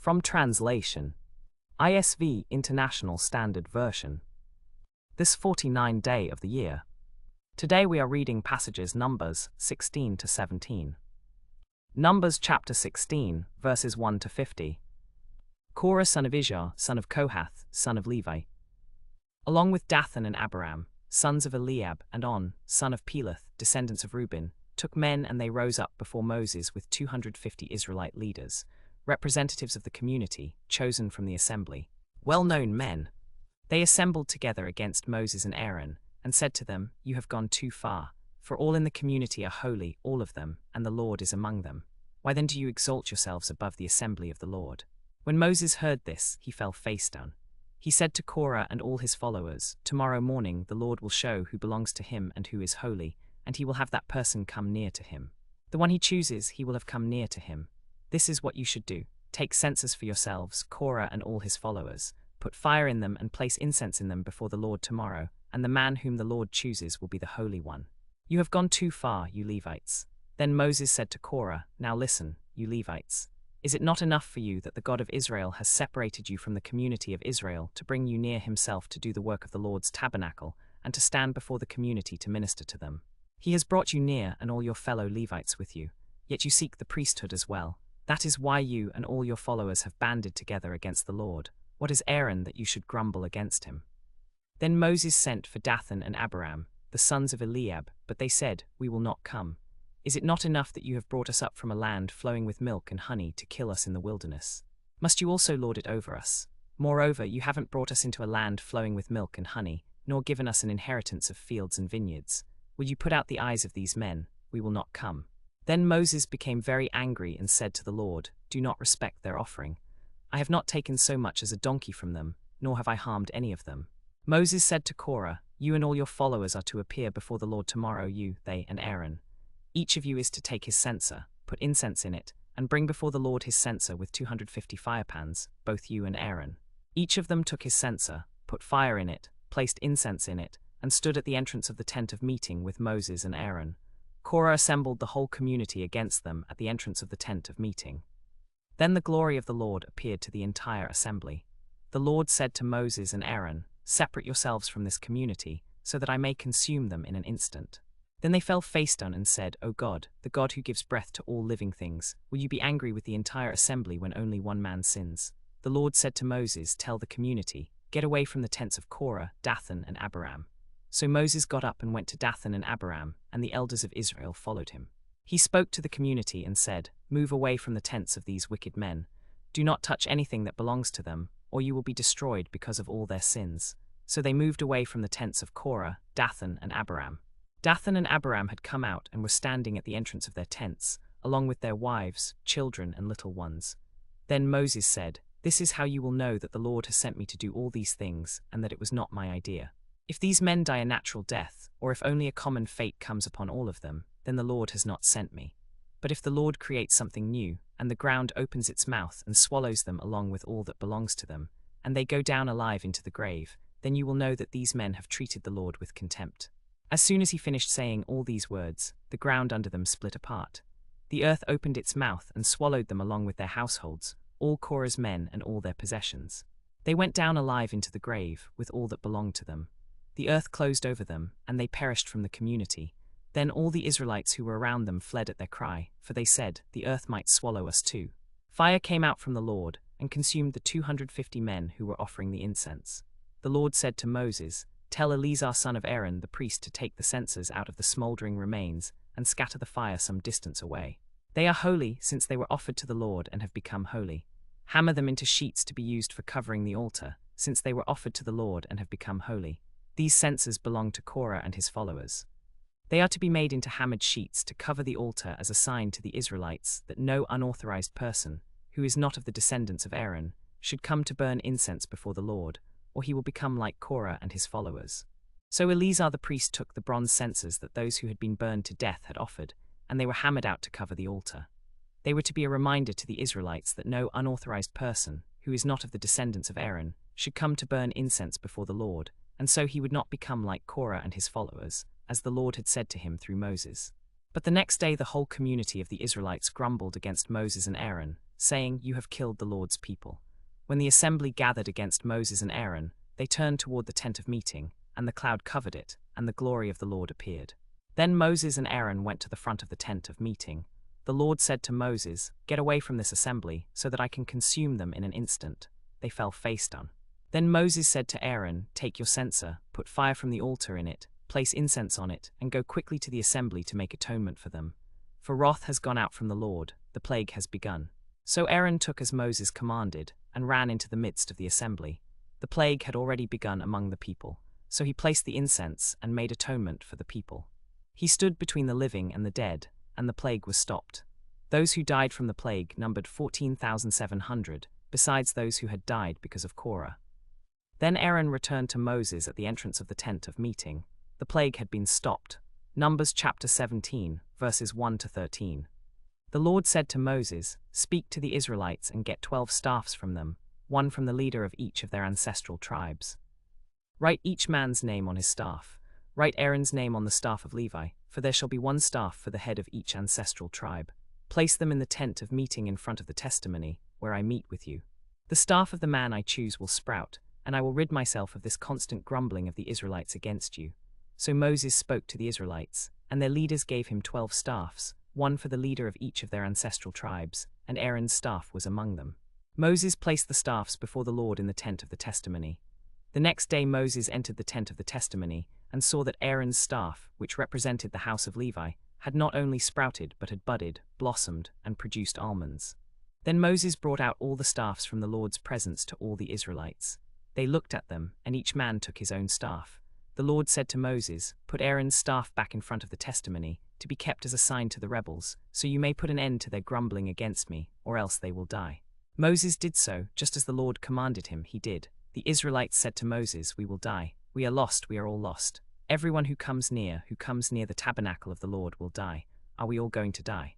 From translation, ISV International Standard Version. This 49th day of the year. Today we are reading passages Numbers 16 to 17. Numbers chapter 16, verses 1 to 50. Korah son of Izhar, son of Kohath, son of Levi, along with Dathan and Abiram, sons of Eliab, and On, son of Peleth, descendants of Reuben, took men and they rose up before Moses with 250 Israelite leaders, representatives of the community, chosen from the assembly, well-known men. They assembled together against Moses and Aaron, and said to them, "You have gone too far, for all in the community are holy, all of them, and the Lord is among them. Why then do you exalt yourselves above the assembly of the Lord?" When Moses heard this, he fell face down. He said to Korah and all his followers, "Tomorrow morning the Lord will show who belongs to him and who is holy, and he will have that person come near to him. The one he chooses, he will have come near to him. This is what you should do. Take censers for yourselves, Korah and all his followers. Put fire in them and place incense in them before the Lord tomorrow, and the man whom the Lord chooses will be the Holy One. You have gone too far, you Levites." Then Moses said to Korah, "Now listen, you Levites. Is it not enough for you that the God of Israel has separated you from the community of Israel to bring you near himself to do the work of the Lord's tabernacle, and to stand before the community to minister to them? He has brought you near and all your fellow Levites with you, yet you seek the priesthood as well. That is why you and all your followers have banded together against the Lord. What is Aaron that you should grumble against him?" Then Moses sent for Dathan and Abiram, the sons of Eliab, but they said, "We will not come. Is it not enough that you have brought us up from a land flowing with milk and honey to kill us in the wilderness? Must you also lord it over us? Moreover, you haven't brought us into a land flowing with milk and honey, nor given us an inheritance of fields and vineyards. Will you put out the eyes of these men? We will not come." Then Moses became very angry and said to the Lord, "Do not respect their offering. I have not taken so much as a donkey from them, nor have I harmed any of them." Moses said to Korah, "You and all your followers are to appear before the Lord tomorrow, you, they, and Aaron. Each of you is to take his censer, put incense in it, and bring before the Lord his censer with 250 firepans, both you and Aaron." Each of them took his censer, put fire in it, placed incense in it, and stood at the entrance of the tent of meeting with Moses and Aaron. Korah assembled the whole community against them at the entrance of the tent of meeting. Then the glory of the Lord appeared to the entire assembly. The Lord said to Moses and Aaron, "Separate yourselves from this community, so that I may consume them in an instant." Then they fell face down and said, "O God, the God who gives breath to all living things, will you be angry with the entire assembly when only one man sins?" The Lord said to Moses, "Tell the community, get away from the tents of Korah, Dathan, and Abiram." So Moses got up and went to Dathan and Abiram, and the elders of Israel followed him. He spoke to the community and said, "Move away from the tents of these wicked men. Do not touch anything that belongs to them, or you will be destroyed because of all their sins." So they moved away from the tents of Korah, Dathan, and Abiram. Dathan and Abiram had come out and were standing at the entrance of their tents, along with their wives, children, and little ones. Then Moses said, "This is how you will know that the Lord has sent me to do all these things, and that it was not my idea. If these men die a natural death, or if only a common fate comes upon all of them, then the Lord has not sent me. But if the Lord creates something new, and the ground opens its mouth and swallows them along with all that belongs to them, and they go down alive into the grave, then you will know that these men have treated the Lord with contempt." As soon as he finished saying all these words, the ground under them split apart. The earth opened its mouth and swallowed them along with their households, all Korah's men and all their possessions. They went down alive into the grave, with all that belonged to them. The earth closed over them, and they perished from the community. Then all the Israelites who were around them fled at their cry, for they said, "The earth might swallow us too." Fire came out from the Lord, and consumed the 250 men who were offering the incense. The Lord said to Moses, "Tell Eleazar son of Aaron the priest to take the censers out of the smoldering remains, and scatter the fire some distance away. They are holy, since they were offered to the Lord and have become holy. Hammer them into sheets to be used for covering the altar, since they were offered to the Lord and have become holy. These censers belong to Korah and his followers. They are to be made into hammered sheets to cover the altar as a sign to the Israelites that no unauthorized person, who is not of the descendants of Aaron, should come to burn incense before the Lord, or he will become like Korah and his followers." So Eleazar the priest took the bronze censers that those who had been burned to death had offered, and they were hammered out to cover the altar. They were to be a reminder to the Israelites that no unauthorized person, who is not of the descendants of Aaron, should come to burn incense before the Lord, and so he would not become like Korah and his followers, as the Lord had said to him through Moses. But the next day the whole community of the Israelites grumbled against Moses and Aaron, saying, "You have killed the Lord's people." When the assembly gathered against Moses and Aaron, they turned toward the tent of meeting, and the cloud covered it, and the glory of the Lord appeared. Then Moses and Aaron went to the front of the tent of meeting. The Lord said to Moses, "Get away from this assembly, so that I can consume them in an instant." They fell face down. Then Moses said to Aaron, "Take your censer, put fire from the altar in it, place incense on it, and go quickly to the assembly to make atonement for them. For wrath has gone out from the Lord, the plague has begun." So Aaron took as Moses commanded, and ran into the midst of the assembly. The plague had already begun among the people, so he placed the incense and made atonement for the people. He stood between the living and the dead, and the plague was stopped. Those who died from the plague numbered 14,700, besides those who had died because of Korah. Then Aaron returned to Moses at the entrance of the tent of meeting. The plague had been stopped. Numbers chapter 17, verses 1 to 13. The Lord said to Moses, "Speak to the Israelites and get 12 staffs from them, one from the leader of each of their ancestral tribes. Write each man's name on his staff. Write Aaron's name on the staff of Levi, for there shall be one staff for the head of each ancestral tribe. Place them in the tent of meeting in front of the testimony, where I meet with you. The staff of the man I choose will sprout, and I will rid myself of this constant grumbling of the Israelites against you." So Moses spoke to the Israelites, and their leaders gave him 12 staffs, one for the leader of each of their ancestral tribes, and Aaron's staff was among them. Moses placed the staffs before the Lord in the tent of the testimony. The next day Moses entered the tent of the testimony, and saw that Aaron's staff, which represented the house of Levi, had not only sprouted but had budded, blossomed, and produced almonds. Then Moses brought out all the staffs from the Lord's presence to all the Israelites. They looked at them, and each man took his own staff. The Lord said to Moses, "Put Aaron's staff back in front of the testimony, to be kept as a sign to the rebels, so you may put an end to their grumbling against me, or else they will die." Moses did so, just as the Lord commanded him, he did. The Israelites said to Moses, "We will die. We are lost, we are all lost. Everyone who comes near the tabernacle of the Lord will die. Are we all going to die?"